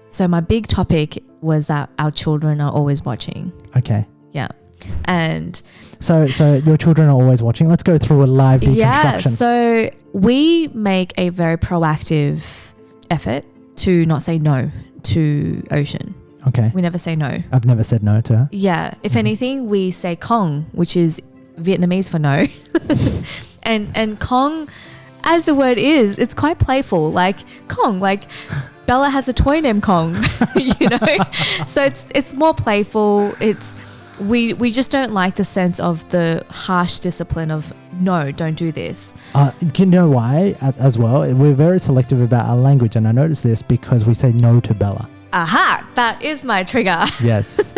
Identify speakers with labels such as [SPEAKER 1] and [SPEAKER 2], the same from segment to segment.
[SPEAKER 1] So my big topic was that our children are always watching.
[SPEAKER 2] Okay.
[SPEAKER 1] Yeah. And
[SPEAKER 2] so your children are always watching. Let's go through a live deconstruction.
[SPEAKER 1] Yeah, so we make a very proactive effort to not say no to Ocean.
[SPEAKER 2] Okay.
[SPEAKER 1] We never say no.
[SPEAKER 2] I've never said no to her.
[SPEAKER 1] Yeah. If anything, we say Kong, which is Vietnamese for no. and Kong, as the word is, it's quite playful. Like Kong, like Bella has a toy named Kong, you know? So it's more playful. We just don't like the sense of the harsh discipline of no, don't do this.
[SPEAKER 2] You know why as well? We're very selective about our language, and I noticed this because we say no to Bella.
[SPEAKER 1] Aha, that is my trigger.
[SPEAKER 2] Yes.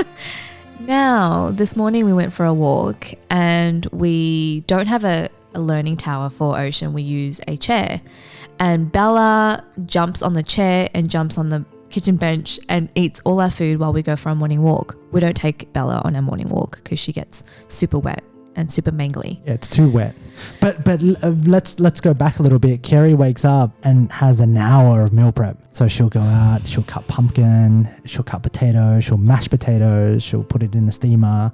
[SPEAKER 1] Now, this morning we went for a walk and we don't have a learning tower for Ocean. We use a chair. And Bella jumps on the chair and jumps on the kitchen bench and eats all our food while we go for a morning walk. We don't take Bella on our morning walk because she gets super wet and super mangly.
[SPEAKER 2] Yeah, it's too wet. But let's go back a little bit. Keri wakes up and has an hour of meal prep. So she'll go out, she'll cut pumpkin, she'll cut potatoes, she'll mash potatoes, she'll put it in the steamer,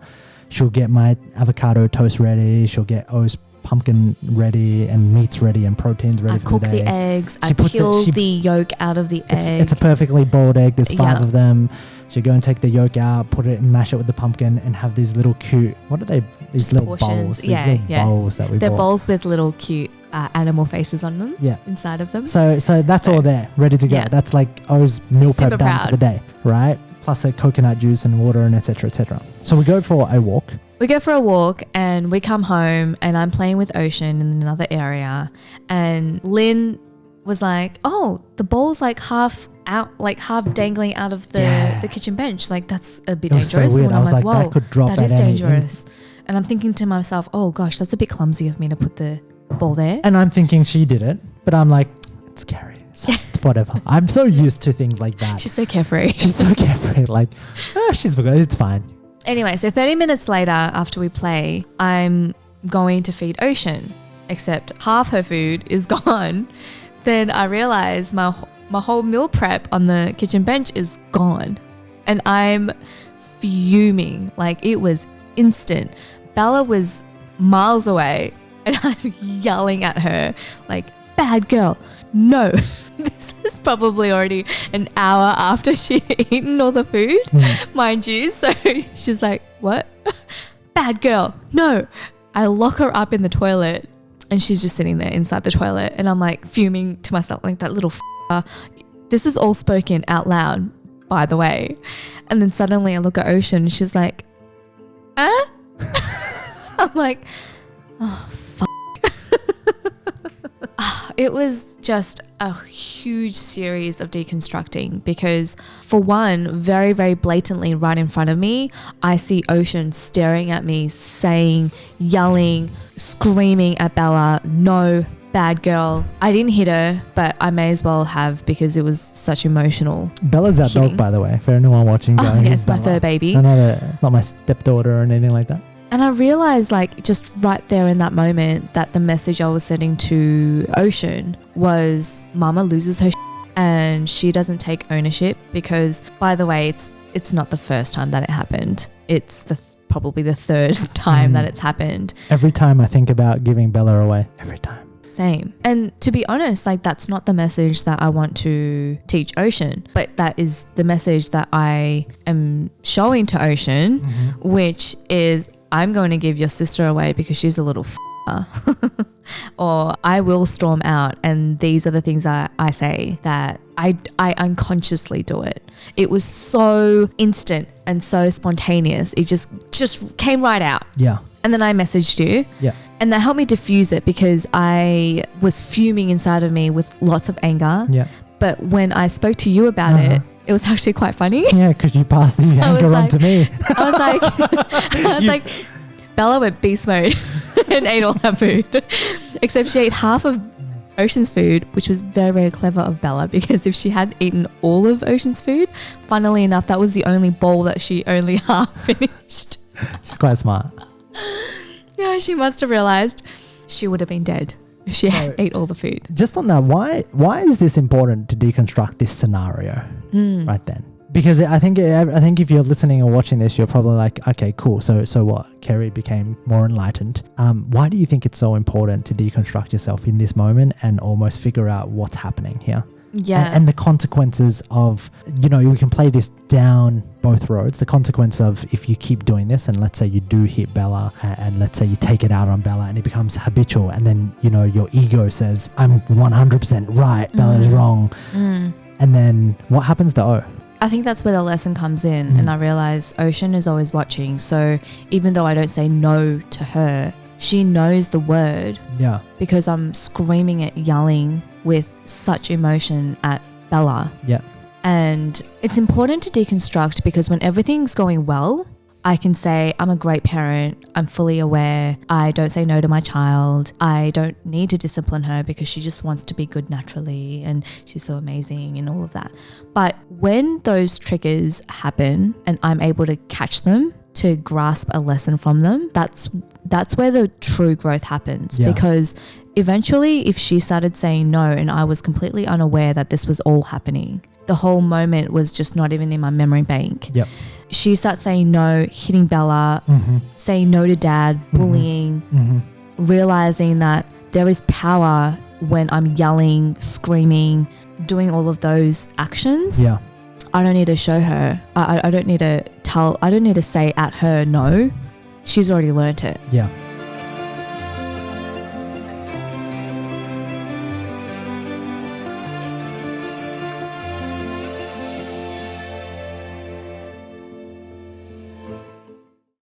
[SPEAKER 2] she'll get my avocado toast ready, she'll get O's pumpkin ready and meats ready and proteins ready for the day.
[SPEAKER 1] I cook the eggs. I peel the yolk out of the egg.
[SPEAKER 2] It's a perfectly boiled egg. There's 5 of them. She'll go and take the yolk out, put it and mash it with the pumpkin and have these little cute, what are they? These little
[SPEAKER 1] portions.
[SPEAKER 2] bowls. These little bowls that we
[SPEAKER 1] They're
[SPEAKER 2] bought.
[SPEAKER 1] bowls with little cute animal faces on them.
[SPEAKER 2] Yeah.
[SPEAKER 1] Inside of them.
[SPEAKER 2] So that's all there, ready to go.
[SPEAKER 1] Yeah.
[SPEAKER 2] That's like O's meal prep
[SPEAKER 1] Super
[SPEAKER 2] done
[SPEAKER 1] proud.
[SPEAKER 2] for the day, right? Plus a coconut juice and water and etc. etc. So we go for a walk.
[SPEAKER 1] We go for a walk and we come home and I'm playing with Ocean in another area and Lynn was like, oh, the bowl's like half out, like half dangling out of the kitchen bench. Like that's a bit dangerous.
[SPEAKER 2] So weird.
[SPEAKER 1] And
[SPEAKER 2] I was like,
[SPEAKER 1] whoa,
[SPEAKER 2] that could drop
[SPEAKER 1] that is dangerous. And I'm thinking to myself, oh gosh, that's a bit clumsy of me to put the ball there.
[SPEAKER 2] And I'm thinking she did it, but I'm like, it's Keri. So it's whatever. I'm so used to things like that.
[SPEAKER 1] She's so carefree.
[SPEAKER 2] She's so carefree. Like, she's good. It's fine.
[SPEAKER 1] Anyway, so 30 minutes later after we play, I'm going to feed Ocean, except half her food is gone. Then I realize my whole meal prep on the kitchen bench is gone. And I'm fuming. Like it was instant. Bella was miles away and I'm yelling at her like, bad girl, no. This is probably already an hour after she'd eaten all the food, mind you. So she's like, what? Bad girl, no. I lock her up in the toilet and she's just sitting there inside the toilet and I'm like fuming to myself like that little This is all spoken out loud, by the way. And then suddenly I look at Ocean and she's like, I'm like, oh, it was just a huge series of deconstructing because for one, very, very blatantly right in front of me, I see Ocean staring at me, saying, yelling, screaming at Bella, no, bad girl. I didn't hit her, but I may as well have because it was such emotional.
[SPEAKER 2] Bella's our dog, by the way, for anyone watching.
[SPEAKER 1] Oh, yeah, it's my fur baby.
[SPEAKER 2] Not my stepdaughter or anything like that.
[SPEAKER 1] And I realized like just right there in that moment that the message I was sending to Ocean was Mama loses her and she doesn't take ownership because, by the way, it's not the first time that it happened. It's probably the third time that it's happened.
[SPEAKER 2] Every time I think about giving Bella away. Every time.
[SPEAKER 1] Same. And to be honest, like that's not the message that I want to teach Ocean, but that is the message that I am showing to Ocean, which is I'm going to give your sister away because she's a little or I will storm out. And these are the things I say that I unconsciously do it. It was so instant and so spontaneous. It just came right out.
[SPEAKER 2] Yeah.
[SPEAKER 1] And then I messaged you.
[SPEAKER 2] Yeah.
[SPEAKER 1] And that helped me diffuse it because I was fuming inside of me with lots of anger.
[SPEAKER 2] Yeah.
[SPEAKER 1] But when I spoke to you about it was actually quite funny.
[SPEAKER 2] Yeah, because you passed the anger on to me.
[SPEAKER 1] I was like, Bella went beast mode and ate all her food. Except she ate half of Ocean's food, which was very, very clever of Bella because if she had eaten all of Ocean's food, funnily enough, that was the only bowl that she only half finished.
[SPEAKER 2] She's quite smart.
[SPEAKER 1] Yeah, she must have realized she would have been dead if she ate all the food.
[SPEAKER 2] Just on that, why is this important to deconstruct this scenario? right then. Because I think if you're listening or watching this, you're probably like, okay, cool. So what? Keri became more enlightened. Why do you think it's so important to deconstruct yourself in this moment and almost figure out what's happening here?
[SPEAKER 1] Yeah.
[SPEAKER 2] And the consequences of, we can play this down both roads. The consequence of if you keep doing this, and let's say you do hit Bella, and let's say you take it out on Bella and it becomes habitual, and then, your ego says, I'm 100% right, Bella's wrong. And then what happens to O?
[SPEAKER 1] I think that's where the lesson comes in, and I realize Ocean is always watching. So even though I don't say no to her, she knows the word.
[SPEAKER 2] Yeah.
[SPEAKER 1] Because I'm screaming it, yelling with such emotion at Bella.
[SPEAKER 2] Yeah.
[SPEAKER 1] And it's important to deconstruct, because when everything's going well, I can say, I'm a great parent. I'm fully aware. I don't say no to my child. I don't need to discipline her because she just wants to be good naturally and she's so amazing and all of that. But when those triggers happen and I'm able to catch them, to grasp a lesson from them, that's where the true growth happens.
[SPEAKER 2] Yeah.
[SPEAKER 1] Because eventually, if she started saying no and I was completely unaware that this was all happening, the whole moment was just not even in my memory bank.
[SPEAKER 2] Yep.
[SPEAKER 1] She starts saying no, hitting Bella, saying no to dad, bullying, realizing that there is power when I'm yelling, screaming, doing all of those actions.
[SPEAKER 2] Yeah.
[SPEAKER 1] I don't need to show her. I don't need to say at her no. She's already learnt it.
[SPEAKER 2] Yeah.